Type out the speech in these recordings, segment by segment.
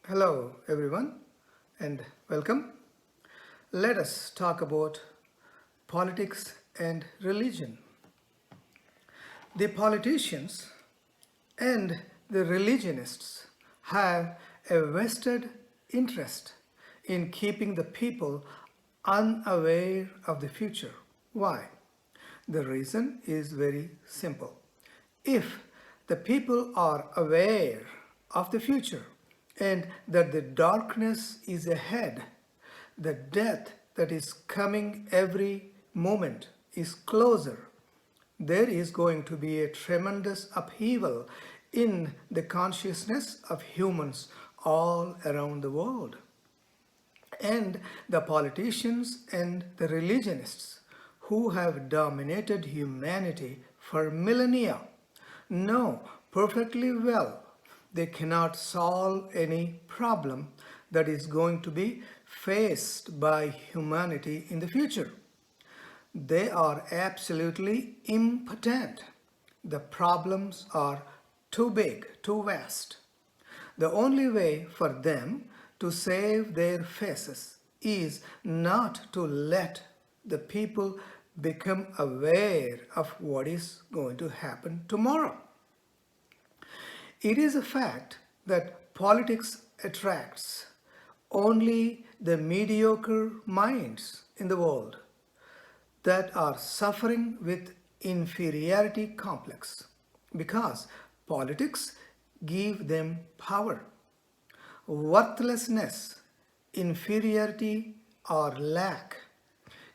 Hello, everyone, and welcome. Let us talk about politics and religion. The politicians and the religionists have a vested interest in keeping the people unaware of the future. Why? The reason is very simple. If the people are aware of the future and that the darkness is ahead, the death that is coming every moment is closer, there is going to be a tremendous upheaval in the consciousness of humans all around the world. And the politicians and the religionists who have dominated humanity for millennia know perfectly well they cannot solve any problem that is going to be faced by humanity in the future. They are absolutely impotent. The problems are too big, too vast. The only way for them to save their faces is not to let the people become aware of what is going to happen tomorrow. It is a fact that politics attracts only the mediocre minds in the world that are suffering with inferiority complex because politics give them power. Worthlessness, inferiority, or lack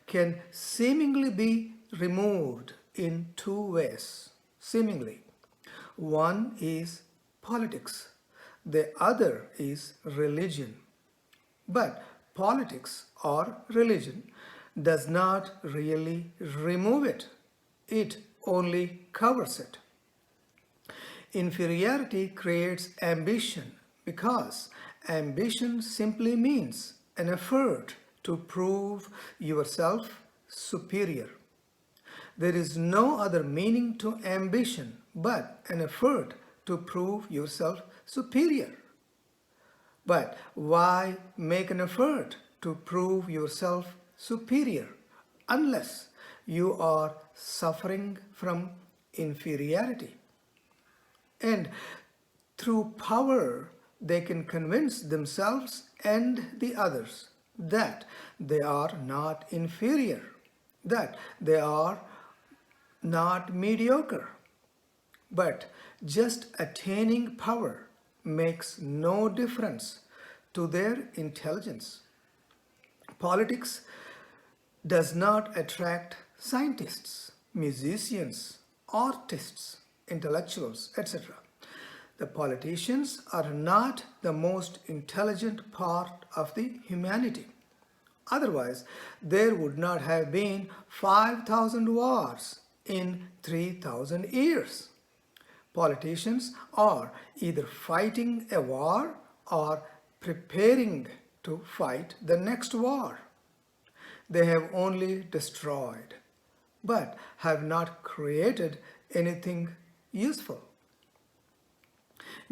can seemingly be removed in two ways. Seemingly. One is politics, the other is religion. But politics or religion does not really remove it, it only covers it. Inferiority creates ambition because ambition simply means an effort to prove yourself superior. There is no other meaning to ambition but an effort to prove yourself superior. But why make an effort to prove yourself superior unless you are suffering from inferiority? And through power, they can convince themselves and the others that they are not inferior, that they are not mediocre. But just attaining power makes no difference to their intelligence. Politics does not attract scientists, musicians, artists, intellectuals, etc. The politicians are not the most intelligent part of the humanity. Otherwise, there would not have been 5,000 wars in 3,000 years. Politicians are either fighting a war or preparing to fight the next war. They have only destroyed, but have not created anything useful.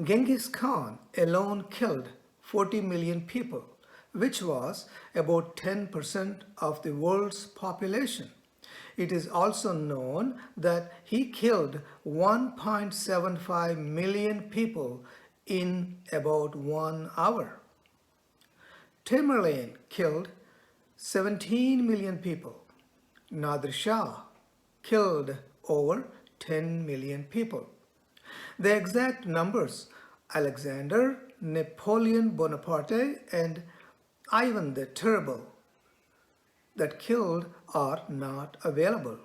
Genghis Khan alone killed 40 million people, which was about 10% of the world's population. It is also known that he killed 1.75 million people in about 1 hour. Tamerlane killed 17 million people. Nadir Shah killed over 10 million people. The exact numbers Alexander, Napoleon Bonaparte, and Ivan the Terrible that killed are not available.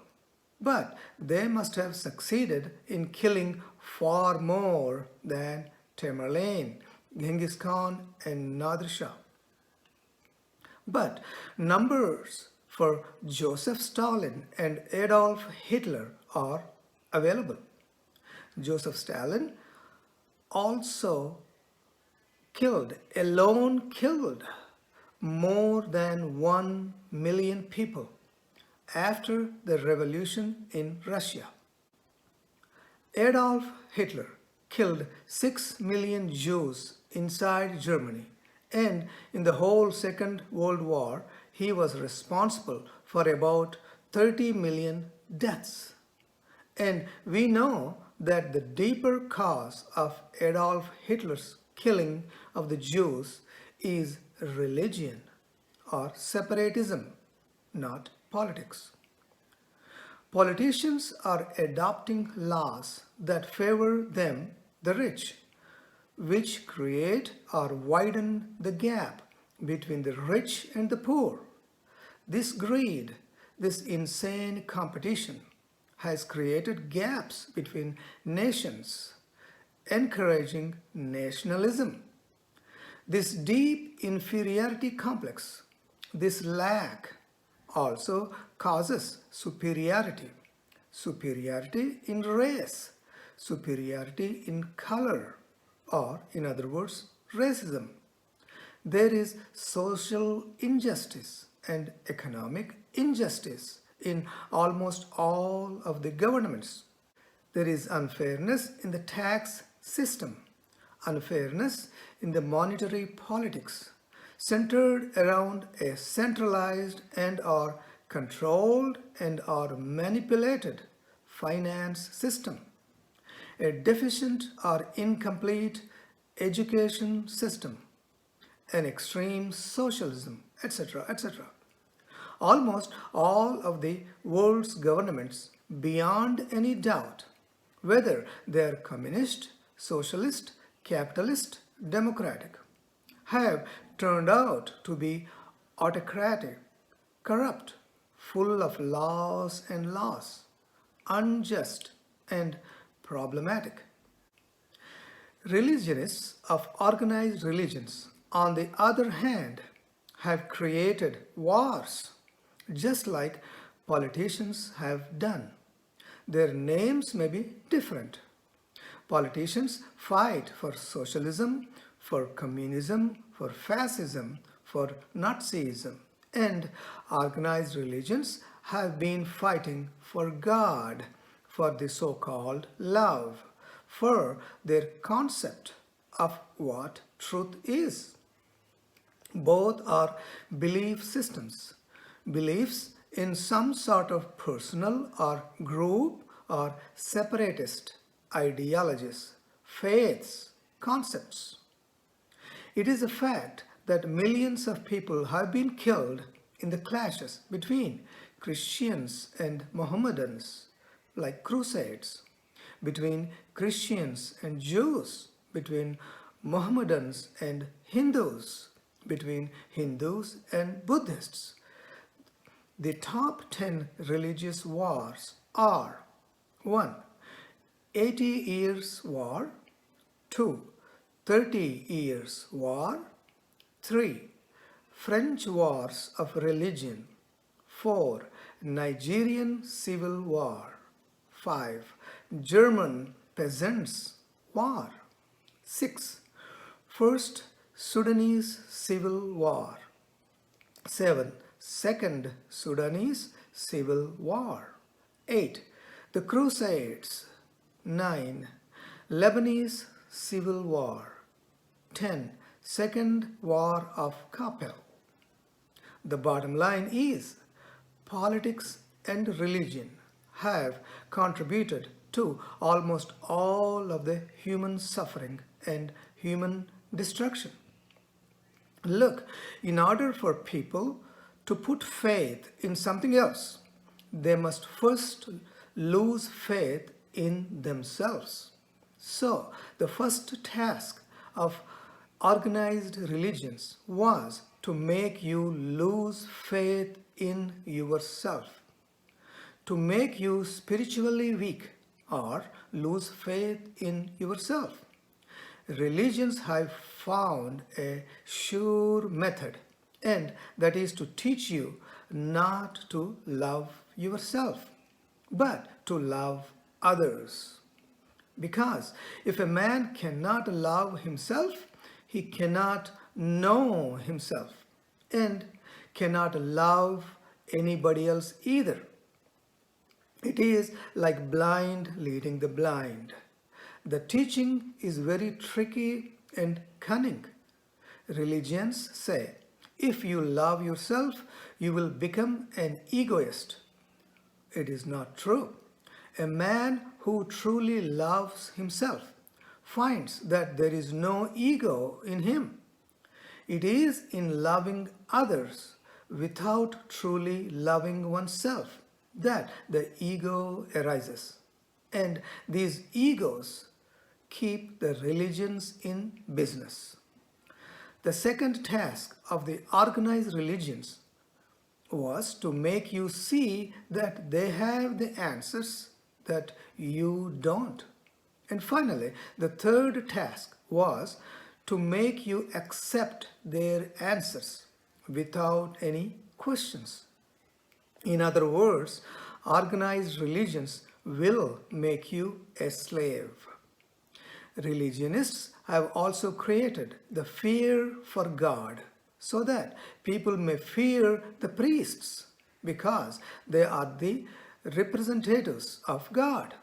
But they must have succeeded in killing far more than Tamerlane, Genghis Khan, and Nadir Shah. But numbers for Joseph Stalin and Adolf Hitler are available. Joseph Stalin also alone killed more than 1 million people after the revolution in Russia. Adolf Hitler killed 6 million Jews inside Germany. And in the whole Second World War, he was responsible for about 30 million deaths. And we know that the deeper cause of Adolf Hitler's killing of the Jews is religion or separatism, not politics. Politicians are adopting laws that favor them, the rich, which create or widen the gap between the rich and the poor. This greed, this insane competition, has created gaps between nations, encouraging nationalism. This deep inferiority complex, this lack, also causes superiority. Superiority in race, superiority in color, or in other words, racism. There is social injustice and economic injustice in almost all of the governments. There is unfairness in the tax system, unfairness in the monetary politics, centered around a centralized and or controlled and or manipulated finance system, a deficient or incomplete education system, an extreme socialism, etc., etc. Almost all of the world's governments, beyond any doubt, whether they are communist, socialist, capitalist, democratic, have turned out to be autocratic, corrupt, full of laws and laws, unjust and problematic. Religionists of organized religions, on the other hand, have created wars, just like politicians have done. Their names may be different. Politicians fight for socialism, for communism, for fascism, for Nazism, and organized religions have been fighting for God, for the so-called love, for their concept of what truth is. Both are belief systems, beliefs in some sort of personal or group or separatist ideologies, faiths, concepts. It is a fact that millions of people have been killed in the clashes between Christians and Mohammedans, like crusades, between Christians and Jews, between Mohammedans and Hindus, between Hindus and Buddhists. The top 10 religious wars are 1. 80 Years' War, 2. 30 Years' War, 3. French Wars of Religion, 4. Nigerian Civil War, 5. German Peasants' War, 6. First Sudanese Civil War, 7. Second Sudanese Civil War, 8. The Crusades, 9. Lebanese Civil War, 10. Second War of Kappel. The bottom line is, politics and religion have contributed to almost all of the human suffering and human destruction. Look, in order for people to put faith in something else, they must first lose faith in themselves. So, the first task of organized religions was to make you lose faith in yourself, to make you spiritually weak or lose faith in yourself. Religions have found a sure method, and that is to teach you not to love yourself, but to love others. Because if a man cannot love himself, he cannot know himself and cannot love anybody else either. It is like blind leading the blind. The teaching is very tricky and cunning. Religions say, if you love yourself, you will become an egoist. It is not true. A man who truly loves himself finds that there is no ego in him. It is in loving others without truly loving oneself that the ego arises. And these egos keep the religions in business. The second task of the organized religions was to make you see that they have the answers that you don't. And finally, the third task was to make you accept their answers without any questions. In other words, organized religions will make you a slave. Religionists have also created the fear for God so that people may fear the priests because they are the representatives of God.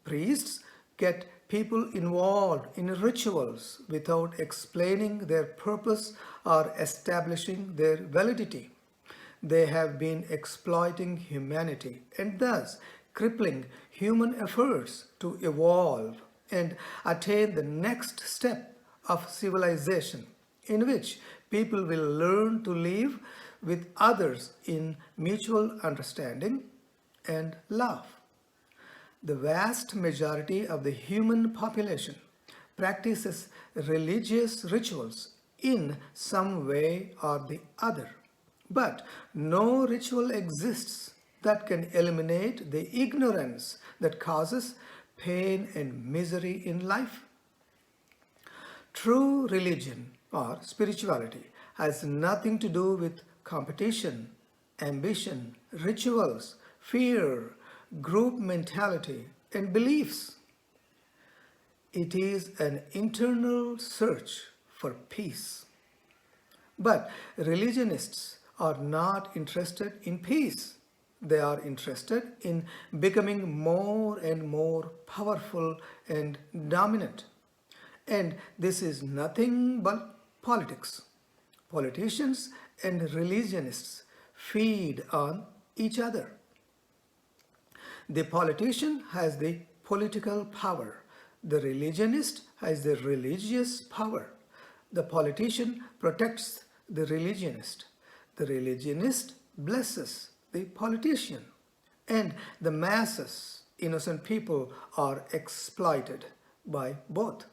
Priests get people involved in rituals without explaining their purpose or establishing their validity. They have been exploiting humanity and thus crippling human efforts to evolve and attain the next step of civilization, in which people will learn to live with others in mutual understanding and love. The vast majority of the human population practices religious rituals in some way or the other. But no ritual exists that can eliminate the ignorance that causes pain and misery in life. True religion or spirituality has nothing to do with competition, ambition, rituals, fear, group mentality, and beliefs. It is an internal search for peace. But religionists are not interested in peace. They are interested in becoming more and more powerful and dominant. And this is nothing but politics. Politicians and religionists feed on each other. The politician has the political power. The religionist has the religious power. The politician protects the religionist. The religionist blesses the politician. And the masses, innocent people, are exploited by both.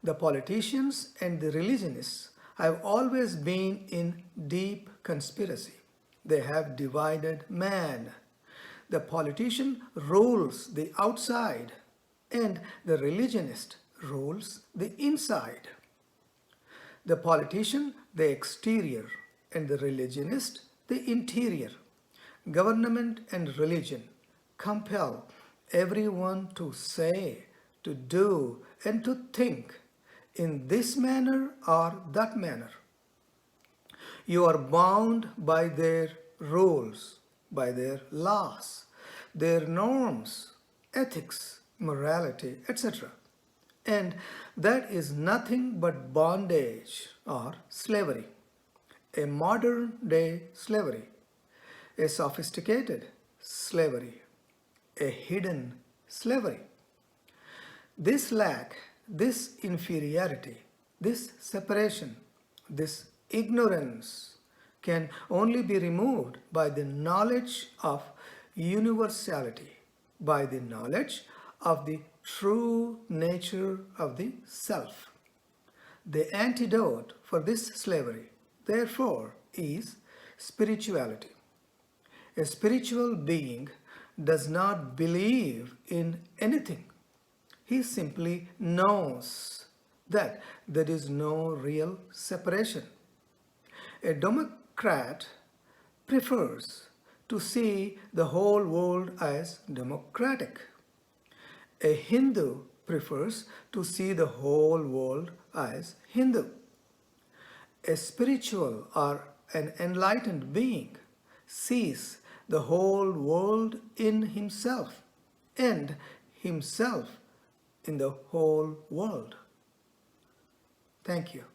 The politicians and the religionists have always been in deep conspiracy. They have divided man. The politician rules the outside and the religionist rules the inside. The politician, the exterior, and the religionist, the interior. Government and religion compel everyone to say, to do, and to think in this manner or that manner. You are bound by their rules, by their laws, their norms, ethics, morality, etc. And that is nothing but bondage or slavery, a modern day slavery, a sophisticated slavery, a hidden slavery. This lack, this inferiority, this separation, this ignorance can only be removed by the knowledge of universality, by the knowledge of the true nature of the self. The antidote for this slavery, therefore, is spirituality. A spiritual being does not believe in anything. He simply knows that there is no real separation. A Democrat prefers to see the whole world as democratic. A Hindu prefers to see the whole world as Hindu. A spiritual or an enlightened being sees the whole world in himself and himself in the whole world. Thank you.